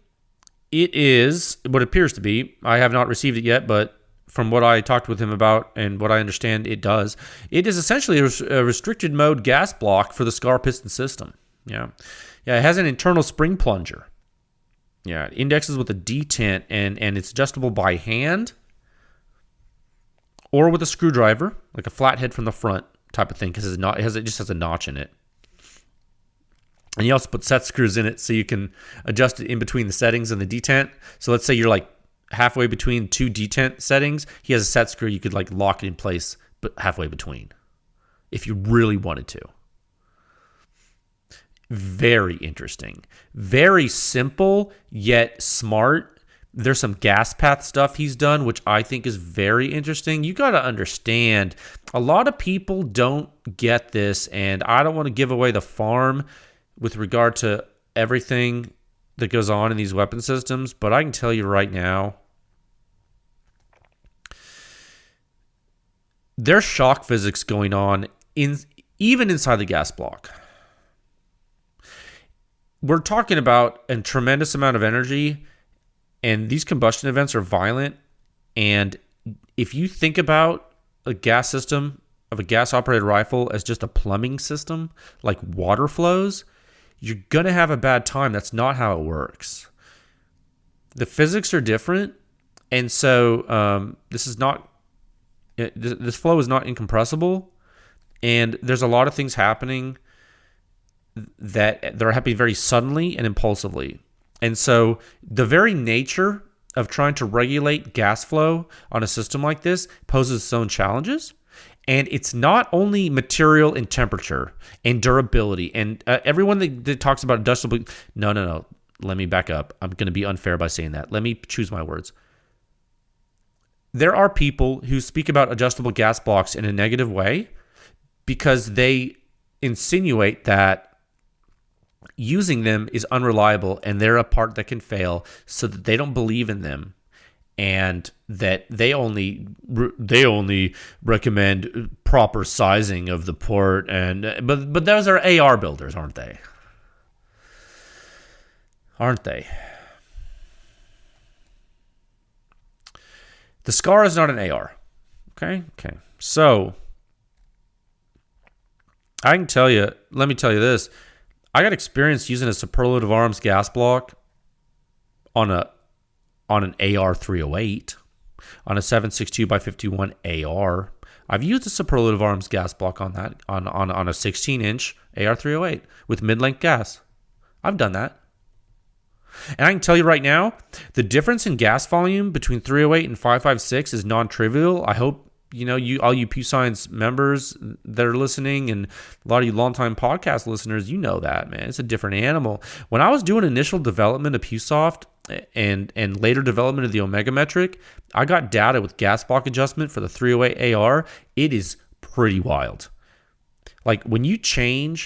it is what it appears to be. I have not received it yet, but from what I talked with him about and what I understand it does, it is essentially a restricted mode gas block for the SCAR piston system. Yeah, it has an internal spring plunger. Yeah, it indexes with a detent, and it's adjustable by hand or with a screwdriver, like a flathead from the front type of thing, because it just has a notch in it. And you also put set screws in it so you can adjust it in between the settings and the detent. So let's say you're like halfway between two detent settings. He has a set screw you could like lock it in place, but halfway between, if you really wanted to. Very interesting. Very simple, yet smart. There's some gas path stuff he's done, which I think is very interesting. You got to understand, a lot of people don't get this, and I don't want to give away the farm with regard to everything that goes on in these weapon systems, but I can tell you right now, there's shock physics going on even inside the gas block. We're talking about a tremendous amount of energy, and these combustion events are violent. And if you think about a gas system of a gas-operated rifle as just a plumbing system, like water flows, you're going to have a bad time. That's not how it works. The physics are different. And so this flow is not incompressible, and there's a lot of things happening that they're happening very suddenly and impulsively. And so the very nature of trying to regulate gas flow on a system like this poses its own challenges. And it's not only material and temperature and durability. And everyone that talks about adjustable... No. Let me back up. I'm going to be unfair by saying that. Let me choose my words. There are people who speak about adjustable gas blocks in a negative way because they insinuate that using them is unreliable and they're a part that can fail, so that they don't believe in them, and that they only recommend proper sizing of the port. And but those are AR builders, aren't they? The SCAR is not an AR. Okay. So let me tell you this. I got experience using a superlative arms gas block on an AR 308, on a 7.62x51 AR. I've used a superlative arms gas block on that on a 16-inch AR 308 with mid-length gas. I've done that. And I can tell you right now, the difference in gas volume between 308 and 5.56 is non-trivial. I hope all you PEW Science members that are listening, and a lot of you longtime podcast listeners, you know that, man. It's a different animal. When I was doing initial development of PewSoft and later development of the Omega metric, I got data with gas block adjustment for the 308 AR. It is pretty wild. Like when you do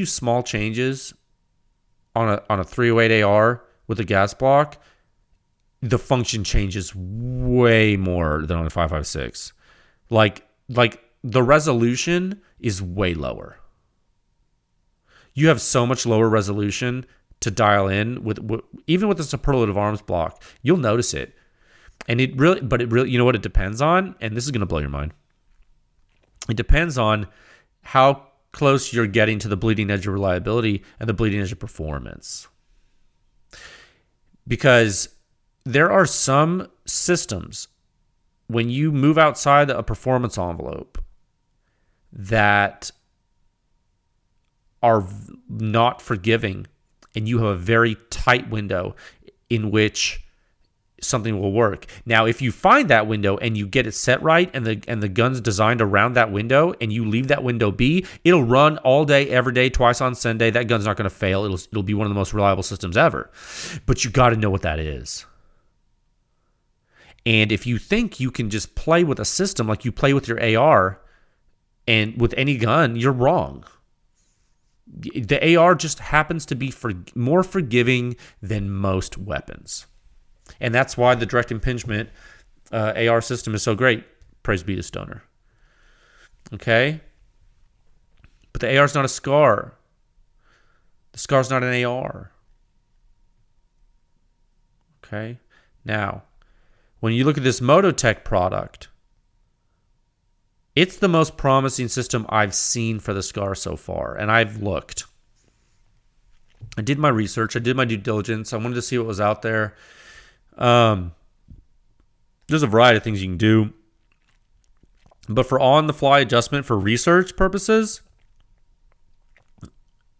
small changes on a 308 AR with a gas block, the function changes way more than on a 5.56. Like the resolution is way lower. You have so much lower resolution to dial in even with the superlative arms block. You'll notice it. And it really, you know what it depends on? And this is going to blow your mind. It depends on how close you're getting to the bleeding edge of reliability and the bleeding edge of performance. Because there are some systems, when you move outside a performance envelope, that are not forgiving, and you have a very tight window in which something will work. Now, if you find that window and you get it set right, and the gun's designed around that window, and you leave that window be, it'll run all day, every day, twice on Sunday. That gun's not going to fail. It'll be one of the most reliable systems ever. But you got to know what that is. And if you think you can just play with a system like you play with your AR and with any gun, you're wrong. The AR just happens to be more forgiving than most weapons. And that's why the direct impingement AR system is so great. Praise be to Stoner. Okay? But the AR is not a SCAR. The SCAR is not an AR. Okay? Now, when you look at this Mototech product, it's the most promising system I've seen for the SCAR so far. And I've looked. I did my research. I did my due diligence. I wanted to see what was out there. There's a variety of things you can do. But for on-the-fly adjustment for research purposes,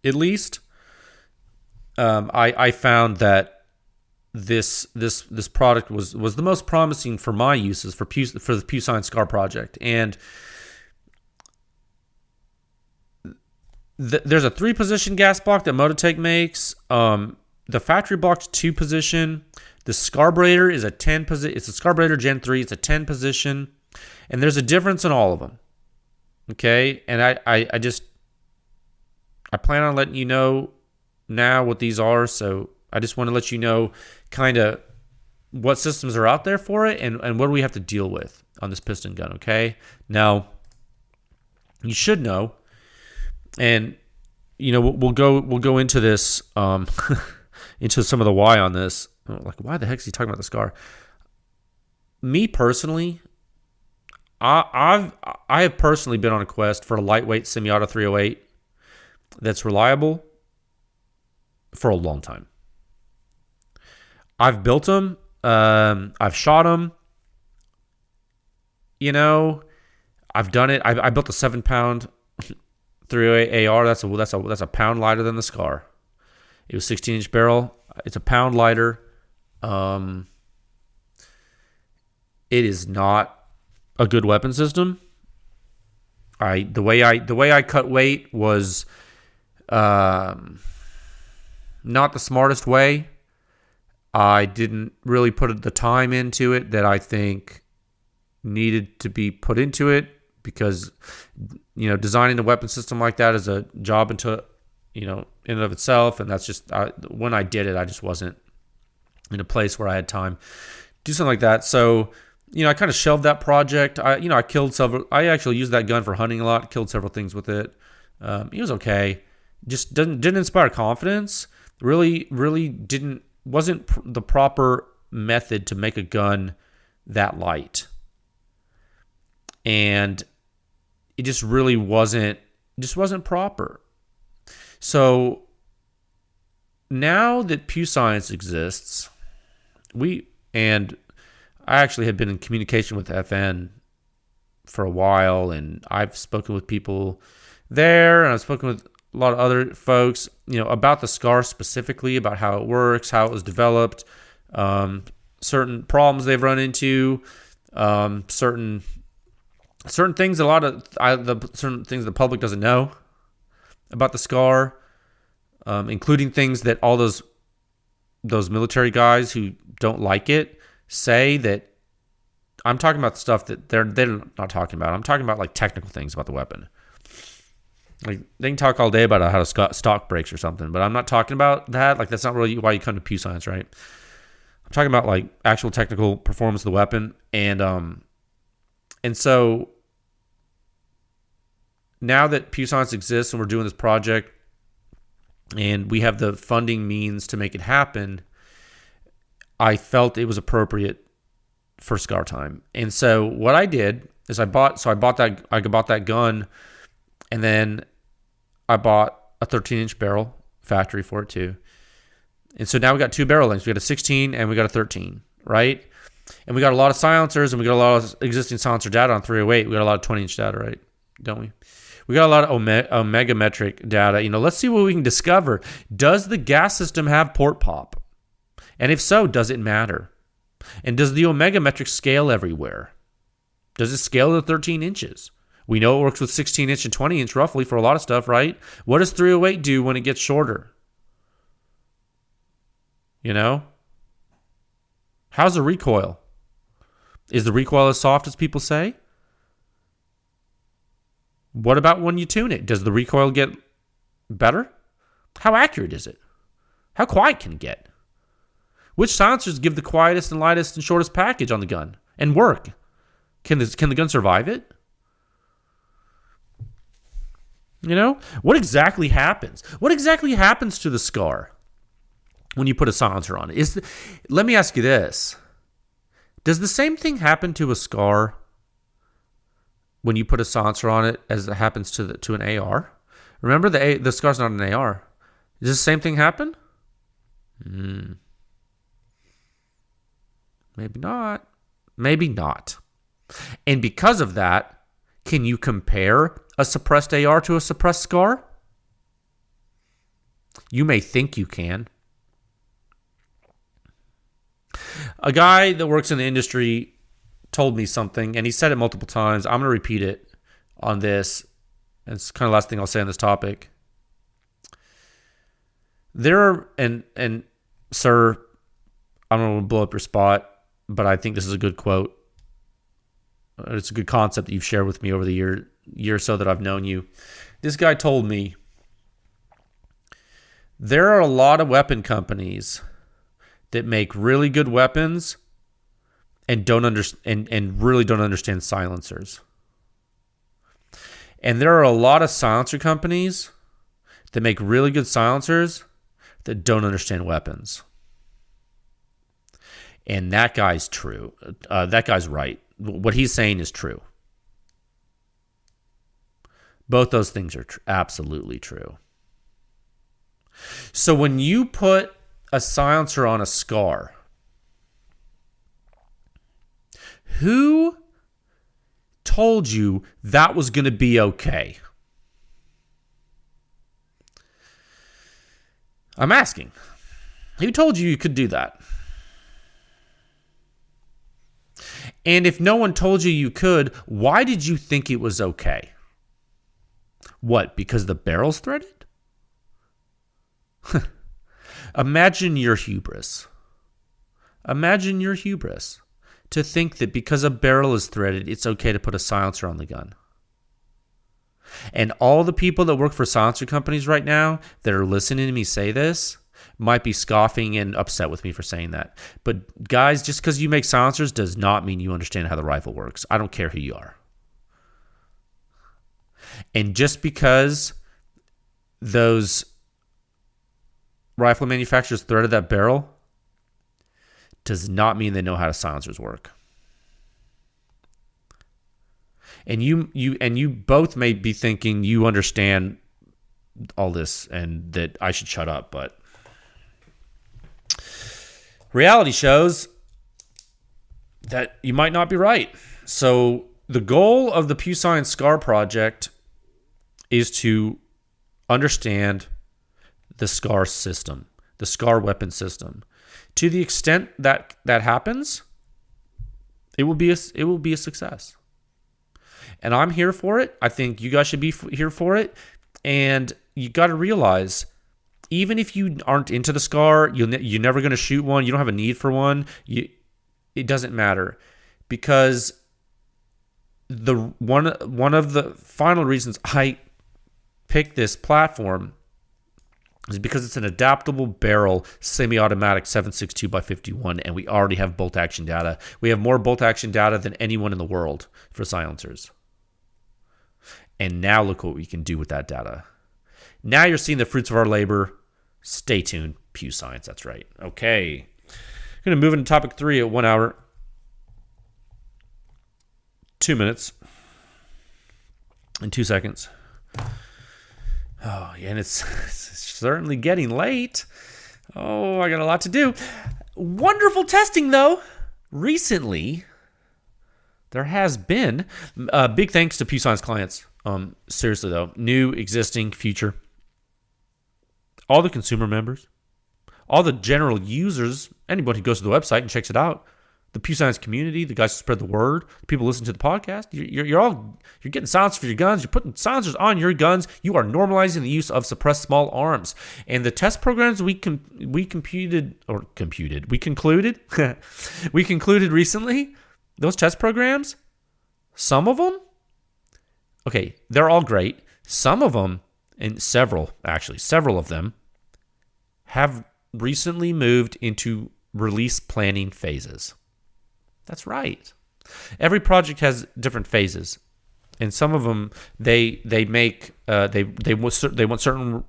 at least, I found that this product was the most promising for my uses for the PEW Science SCAR project. And there's a 3-position gas block that Mototech makes. The factory block's 2-position. The Scarbrator is a 10 position. It's a Scarbrator Gen 3. It's a 10 position, and there's a difference in all of them. Okay, and I plan on letting you know now what these are. So I just want to let you know kind of what systems are out there for it, and what do we have to deal with on this piston gun. Okay, now you should know, and we'll go into this into some of the why on this. Like, why the heck is he talking about the SCAR? Me personally, I have personally been on a quest for a lightweight semi-auto 308 that's reliable for a long time. I've built them I've shot them. You know, I've done it. I built a 7-pound 308 AR. That's a pound lighter than the SCAR. It was 16-inch barrel. It's a pound lighter. It is not a good weapon system. The way I cut weight was not the smartest way. I didn't really put the time into it that I think needed to be put into it, because designing a weapon system like that is a job in and of itself, and that's just when I did it, I just wasn't in a place where I had time to do something like that. So I kind of shelved that project. I actually used that gun for hunting a lot. Killed several things with it. It was okay. Just didn't inspire confidence. Really wasn't the proper method to make a gun that light. And it just really wasn't proper. So now that PEW Science exists, I actually had been in communication with FN for a while, and I've spoken with people there, and I've spoken with a lot of other folks, about the SCAR specifically, about how it works, how it was developed, certain problems they've run into, certain things, certain things the public doesn't know about the SCAR, including things that all those military guys who don't like it say. That I'm talking about the stuff that they're not talking about. I'm talking about like technical things about the weapon. Like, they can talk all day about how to stock breaks or something, but I'm not talking about that. Like, that's not really why you come to PEW Science, right? I'm talking about like actual technical performance of the weapon, and so now that PEW Science exists and we're doing this project, and we have the funding means to make it happen, I felt it was appropriate for SCAR time. And so what I did is I bought that gun, and then I bought a 13-inch barrel factory for it too. And so now we got two barrel lengths. We got a 16 and we got a 13, right? And we got a lot of silencers, and we got a lot of existing silencer data on 308. We got a lot of 20-inch data, right? Don't we? We got a lot of omega metric data. Let's see what we can discover. Does the gas system have port pop? And if so, does it matter? And does the omega metric scale everywhere? Does it scale to 13 inches? We know it works with 16-inch and 20-inch roughly for a lot of stuff, right? What does 308 do when it gets shorter? How's the recoil? Is the recoil as soft as people say? What about when you tune it? Does the recoil get better? How accurate is it? How quiet can it get? Which silencers give the quietest and lightest and shortest package on the gun and work? Can the gun survive it? What exactly happens? What exactly happens to the SCAR when you put a silencer on it? Let me ask you this. Does the same thing happen to a SCAR when you put a silencer on it as it happens to an AR? Remember, the SCAR's not an AR. Does the same thing happen? Maybe not. Maybe not. And because of that, can you compare a suppressed AR to a suppressed SCAR? You may think you can. A guy that works in the industry told me something, and he said it multiple times. I'm going to repeat it on this. It's kind of the last thing I'll say on this topic. And sir, I don't want to blow up your spot, but I think this is a good quote. It's a good concept that you've shared with me over the year or so that I've known you. This guy told me, there are a lot of weapon companies that make really good weapons and really don't understand silencers. And there are a lot of silencer companies that make really good silencers that don't understand weapons. And that guy's true. That guy's right. What he's saying is true. Both those things are absolutely true. So when you put a silencer on a SCAR, Who told you that was going to be okay? I'm asking. Who told you could do that? And if no one told you you could, why did you think it was okay? What, because the barrel's threaded? Imagine your hubris. Imagine your hubris to think that because a barrel is threaded, it's okay to put a silencer on the gun. And all the people that work for silencer companies right now that are listening to me say this might be scoffing and upset with me for saying that. But guys, just because you make silencers does not mean you understand how the rifle works. I don't care who you are. And just because those rifle manufacturers threaded that barrel does not mean they know how the silencers work. And you both may be thinking you understand all this and that I should shut up, but reality shows that you might not be right. So the goal of the PEW Science SCAR Project is to understand the SCAR system, the SCAR weapon system. To the extent that that happens, it will be a success. And I'm here for it. I think you guys should be here for it. And you got to realize, even if you aren't into the SCAR, you're never going to shoot one. You don't have a need for one. It doesn't matter, because one of the final reasons I picked this platform is because it's an adaptable barrel semi-automatic 7.62x51, and we already have bolt action data. We have more bolt action data than anyone in the world for silencers. And now look what we can do with that data. Now you're seeing the fruits of our labor. Stay tuned. PEW Science, that's right. Okay. I'm going to move into topic 3 at 1 hour, 2 minutes, and 2 seconds. Oh, yeah, and it's certainly getting late. Oh, I got a lot to do. Wonderful testing, though. Recently, there has been big thanks to PEW Science clients. Seriously, though, new, existing, future. All the consumer members, all the general users, anybody who goes to the website and checks it out, the PEW Science community, the guys who spread the word, the people listening to the podcast, you're getting silencers for your guns. You're putting silencers on your guns. You are normalizing the use of suppressed small arms. And the test programs we concluded recently, those test programs, some of them, okay, they're all great. Some of them, and several of them, have recently moved into release planning phases. That's right. Every project has different phases, and some of them they want certain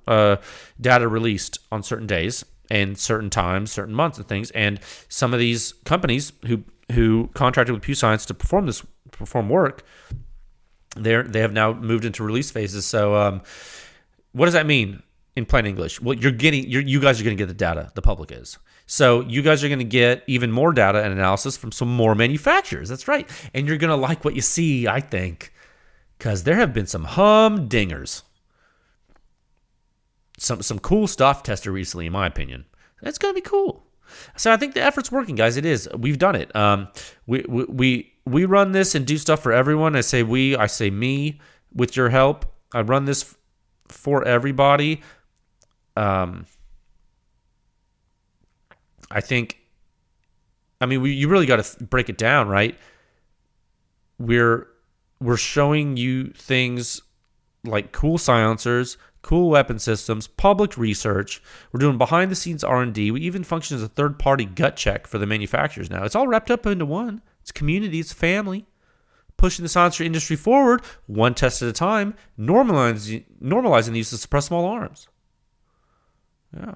data released on certain days and certain times, certain months, and things. And some of these companies who contracted with PEW Science to perform work, they have now moved into release phases. So, what does that mean in plain English? Well, you guys are going to get the data. The public is. So you guys are going to get even more data and analysis from some more manufacturers. That's right. And you're going to like what you see, I think, because there have been some humdingers. Some cool stuff tested recently, in my opinion. That's going to be cool. So I think the effort's working, guys. It is. We've done it. We run this and do stuff for everyone. I say we. I say me. With your help, I run this for everybody. You really got to break it down, right? We're showing you things like cool silencers, cool weapon systems, public research. We're doing behind-the-scenes R&D. We even function as a third-party gut check for the manufacturers now. It's all wrapped up into one. It's community. It's family. Pushing the silencer industry forward, one test at a time, normalizing the use of suppressed small arms. Yeah.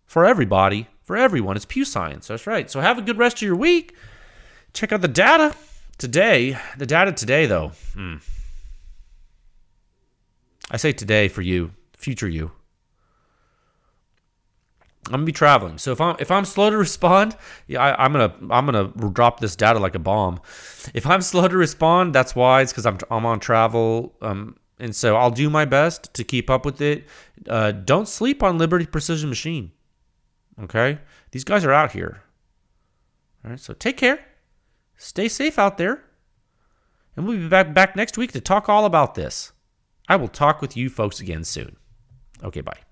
For everybody, for everyone, it's PEW Science. That's right. So have a good rest of your week. Check out the data today. The data today, though. I say today for you, future you. I'm gonna be traveling. So if I'm slow to respond, yeah, I'm gonna drop this data like a bomb. If I'm slow to respond, that's why. It's because I'm on travel. And so I'll do my best to keep up with it. Don't sleep on Liberty Precision Machine. Okay, these guys are out here. All right, so take care. Stay safe out there. And we'll be back next week to talk all about this. I will talk with you folks again soon. Okay, bye.